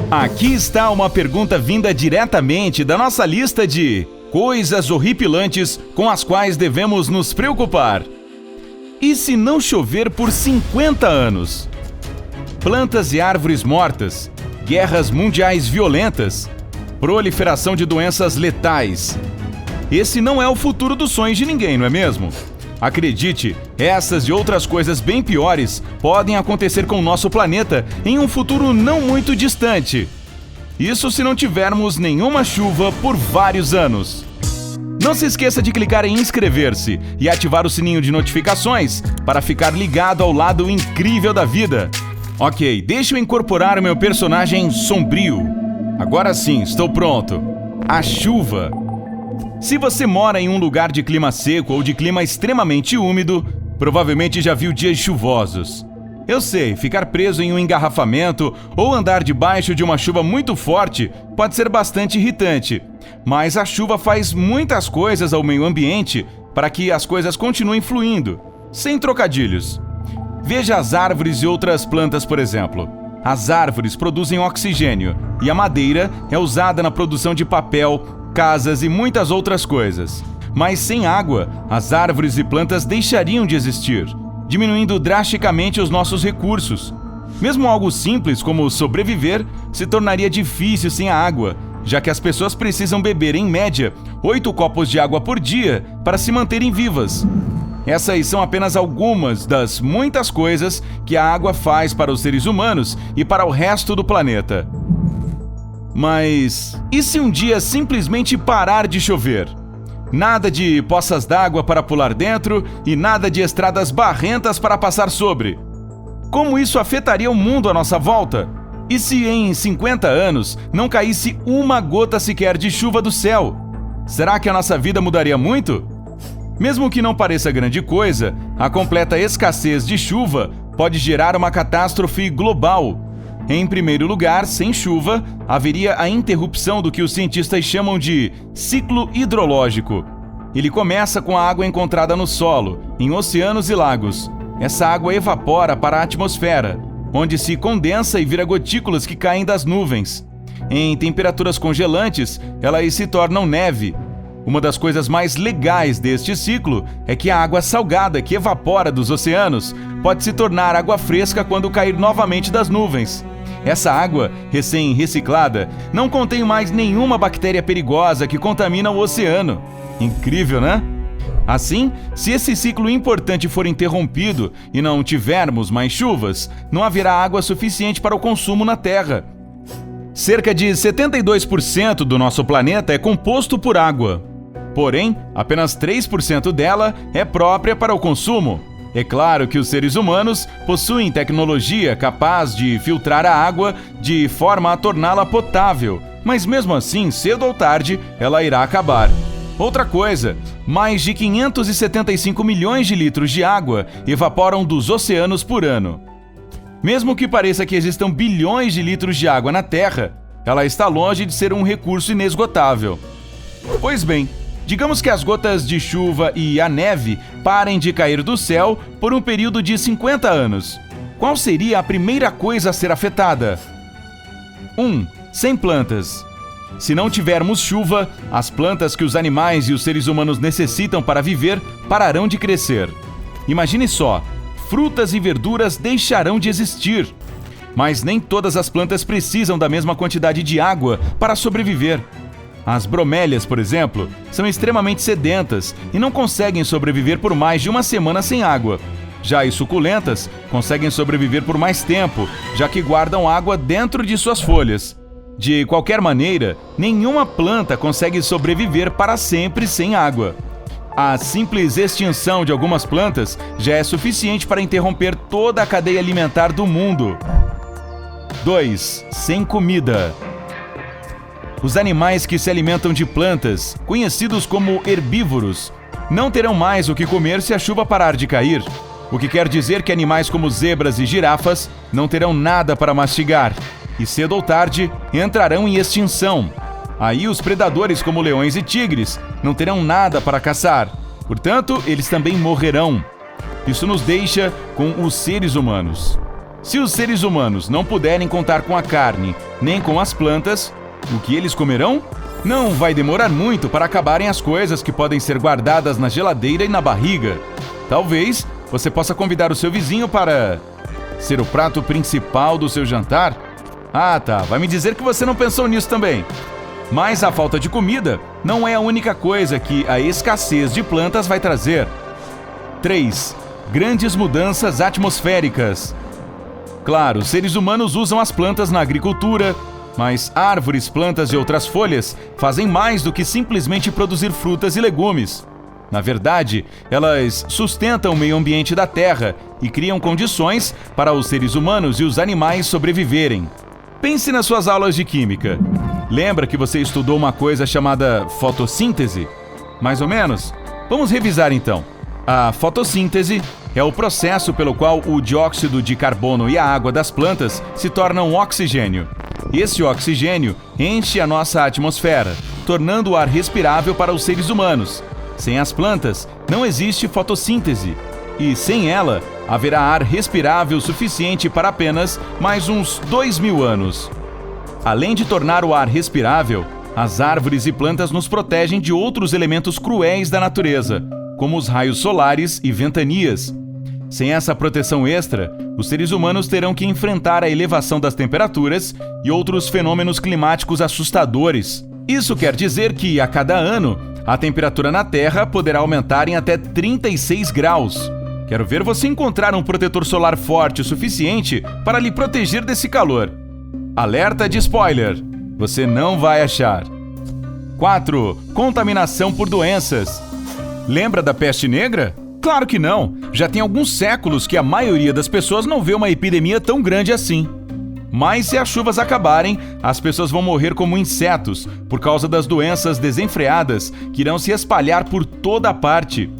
Aqui está uma pergunta vinda diretamente da nossa lista de coisas horripilantes com as quais devemos nos preocupar. E se não chover por 50 anos? Plantas e árvores mortas, guerras mundiais violentas, proliferação de doenças letais. Esse não é o futuro dos sonhos de ninguém, não é mesmo? Acredite, essas e outras coisas bem piores podem acontecer com o nosso planeta em um futuro não muito distante. Isso se não tivermos nenhuma chuva por vários anos. Não se esqueça de clicar em inscrever-se e ativar o sininho de notificações para ficar ligado ao lado incrível da vida. Ok, deixa eu incorporar o meu personagem sombrio. Agora sim, estou pronto. A chuva. Se você mora em um lugar de clima seco ou de clima extremamente úmido, provavelmente já viu dias chuvosos. Eu sei, ficar preso em um engarrafamento ou andar debaixo de uma chuva muito forte pode ser bastante irritante, mas a chuva faz muitas coisas ao meio ambiente para que as coisas continuem fluindo, sem trocadilhos. Veja as árvores e outras plantas, por exemplo. As árvores produzem oxigênio e a madeira é usada na produção de papel, casas e muitas outras coisas. Mas sem água, as árvores e plantas deixariam de existir, diminuindo drasticamente os nossos recursos. Mesmo algo simples como sobreviver se tornaria difícil sem a água, já que as pessoas precisam beber, em média, 8 copos de água por dia para se manterem vivas. Essas são apenas algumas das muitas coisas que a água faz para os seres humanos e para o resto do planeta. Mas e se um dia simplesmente parar de chover? Nada de poças d'água para pular dentro e nada de estradas barrentas para passar sobre. Como isso afetaria o mundo à nossa volta? E se em 50 anos não caísse uma gota sequer de chuva do céu? Será que a nossa vida mudaria muito? Mesmo que não pareça grande coisa, a completa escassez de chuva pode gerar uma catástrofe global. Em primeiro lugar, sem chuva, haveria a interrupção do que os cientistas chamam de ciclo hidrológico. Ele começa com a água encontrada no solo, em oceanos e lagos. Essa água evapora para a atmosfera, onde se condensa e vira gotículas que caem das nuvens. Em temperaturas congelantes, elas se tornam neve. Uma das coisas mais legais deste ciclo é que a água salgada que evapora dos oceanos pode se tornar água fresca quando cair novamente das nuvens. Essa água, recém-reciclada, não contém mais nenhuma bactéria perigosa que contamina o oceano. Incrível, né? Assim, se esse ciclo importante for interrompido e não tivermos mais chuvas, não haverá água suficiente para o consumo na Terra. Cerca de 72% do nosso planeta é composto por água. Porém, apenas 3% dela é própria para o consumo. É claro que os seres humanos possuem tecnologia capaz de filtrar a água de forma a torná-la potável, mas mesmo assim, cedo ou tarde, ela irá acabar. Outra coisa, mais de 575 milhões de litros de água evaporam dos oceanos por ano. Mesmo que pareça que existam bilhões de litros de água na Terra, ela está longe de ser um recurso inesgotável. Pois bem, digamos que as gotas de chuva e a neve parem de cair do céu por um período de 50 anos. Qual seria a primeira coisa a ser afetada? 1. Sem plantas. Se não tivermos chuva, as plantas que os animais e os seres humanos necessitam para viver pararão de crescer. Imagine só, frutas e verduras deixarão de existir. Mas nem todas as plantas precisam da mesma quantidade de água para sobreviver. As bromélias, por exemplo, são extremamente sedentas e não conseguem sobreviver por mais de uma semana sem água. Já as suculentas conseguem sobreviver por mais tempo, já que guardam água dentro de suas folhas. De qualquer maneira, nenhuma planta consegue sobreviver para sempre sem água. A simples extinção de algumas plantas já é suficiente para interromper toda a cadeia alimentar do mundo. 2. Sem comida. Os animais que se alimentam de plantas, conhecidos como herbívoros, não terão mais o que comer se a chuva parar de cair. O que quer dizer que animais como zebras e girafas não terão nada para mastigar e cedo ou tarde entrarão em extinção. Aí os predadores como leões e tigres não terão nada para caçar. Portanto, eles também morrerão. Isso nos deixa com os seres humanos. Se os seres humanos não puderem contar com a carne nem com as plantas, o que eles comerão? Não vai demorar muito para acabarem as coisas que podem ser guardadas na geladeira e na barriga. Talvez você possa convidar o seu vizinho para ser o prato principal do seu jantar. Ah, tá. Vai me dizer que você não pensou nisso também. Mas a falta de comida não é a única coisa que a escassez de plantas vai trazer. 3. Grandes mudanças atmosféricas. Claro, os seres humanos usam as plantas na agricultura, mas árvores, plantas e outras folhas fazem mais do que simplesmente produzir frutas e legumes. Na verdade, elas sustentam o meio ambiente da Terra e criam condições para os seres humanos e os animais sobreviverem. Pense nas suas aulas de química. Lembra que você estudou uma coisa chamada fotossíntese? Mais ou menos? Vamos revisar então. A fotossíntese é o processo pelo qual o dióxido de carbono e a água das plantas se tornam oxigênio. Esse oxigênio enche a nossa atmosfera, tornando o ar respirável para os seres humanos. Sem as plantas, não existe fotossíntese. E sem ela, haverá ar respirável suficiente para apenas mais uns 2.000 anos. Além de tornar o ar respirável, as árvores e plantas nos protegem de outros elementos cruéis da natureza, como os raios solares e ventanias. Sem essa proteção extra, os seres humanos terão que enfrentar a elevação das temperaturas e outros fenômenos climáticos assustadores. Isso quer dizer que, a cada ano, a temperatura na Terra poderá aumentar em até 36 graus. Quero ver você encontrar um protetor solar forte o suficiente para lhe proteger desse calor. Alerta de spoiler: você não vai achar. 4. Contaminação por doenças. Lembra da peste negra? Claro que não! Já tem alguns séculos que a maioria das pessoas não vê uma epidemia tão grande assim. Mas se as chuvas acabarem, as pessoas vão morrer como insetos por causa das doenças desenfreadas que irão se espalhar por toda parte.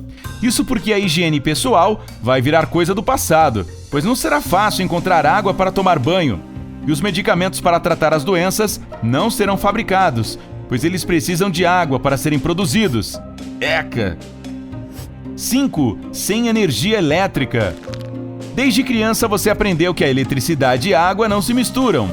Isso porque a higiene pessoal vai virar coisa do passado, pois não será fácil encontrar água para tomar banho. E os medicamentos para tratar as doenças não serão fabricados, pois eles precisam de água para serem produzidos. Eca! 5. Sem energia elétrica. Desde criança você aprendeu que a eletricidade e a água não se misturam.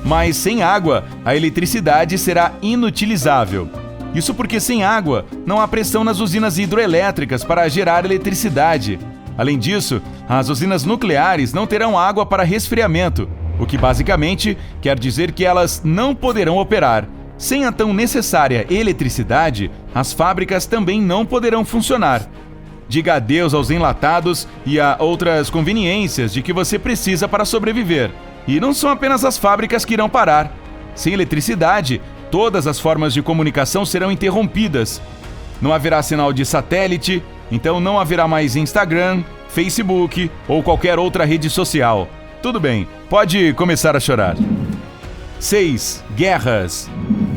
Mas sem água, a eletricidade será inutilizável. Isso porque sem água, não há pressão nas usinas hidroelétricas para gerar eletricidade. Além disso, as usinas nucleares não terão água para resfriamento, o que basicamente quer dizer que elas não poderão operar. Sem a tão necessária eletricidade, as fábricas também não poderão funcionar. Diga adeus aos enlatados e a outras conveniências de que você precisa para sobreviver. E não são apenas as fábricas que irão parar. Sem eletricidade, todas as formas de comunicação serão interrompidas. Não haverá sinal de satélite, então não haverá mais Instagram, Facebook ou qualquer outra rede social. Tudo bem, pode começar a chorar. 6. Guerras.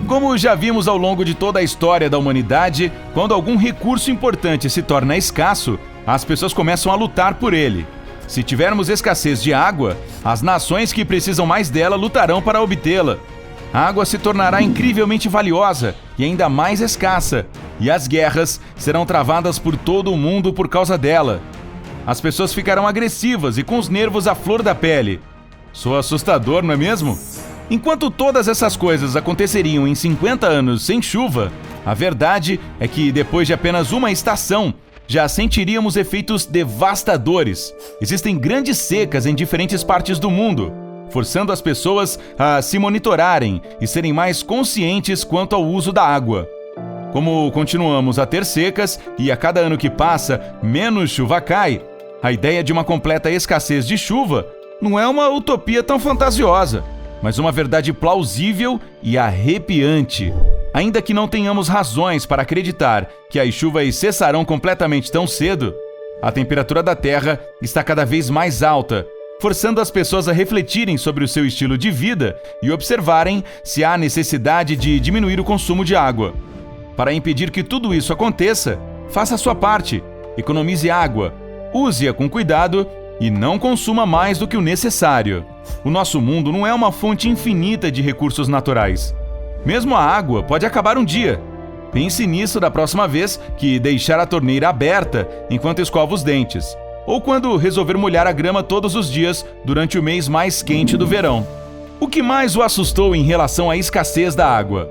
Como já vimos ao longo de toda a história da humanidade, quando algum recurso importante se torna escasso, as pessoas começam a lutar por ele. Se tivermos escassez de água, as nações que precisam mais dela lutarão para obtê-la. A água se tornará incrivelmente valiosa e ainda mais escassa, e as guerras serão travadas por todo o mundo por causa dela. As pessoas ficarão agressivas e com os nervos à flor da pele. Soa assustador, não é mesmo? Enquanto todas essas coisas aconteceriam em 50 anos sem chuva, a verdade é que depois de apenas uma estação, já sentiríamos efeitos devastadores. Existem grandes secas em diferentes partes do mundo, forçando as pessoas a se monitorarem e serem mais conscientes quanto ao uso da água. Como continuamos a ter secas e a cada ano que passa, menos chuva cai, a ideia de uma completa escassez de chuva não é uma utopia tão fantasiosa, mas uma verdade plausível e arrepiante. Ainda que não tenhamos razões para acreditar que as chuvas cessarão completamente tão cedo, a temperatura da Terra está cada vez mais alta, forçando as pessoas a refletirem sobre o seu estilo de vida e observarem se há necessidade de diminuir o consumo de água. Para impedir que tudo isso aconteça, faça a sua parte, economize água, use-a com cuidado e não consuma mais do que o necessário. O nosso mundo não é uma fonte infinita de recursos naturais. Mesmo a água pode acabar um dia. Pense nisso da próxima vez que deixar a torneira aberta enquanto escova os dentes. ou quando resolver molhar a grama todos os dias durante o mês mais quente do verão. O que mais o assustou em relação à escassez da água?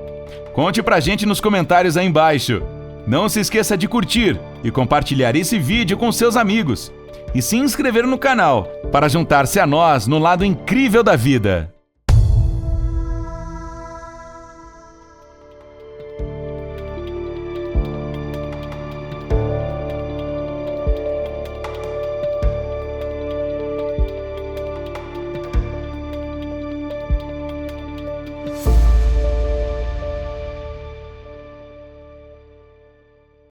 Conte pra gente nos comentários aí embaixo. Não se esqueça de curtir e compartilhar esse vídeo com seus amigos. E se inscrever no canal para juntar-se a nós no lado incrível da vida.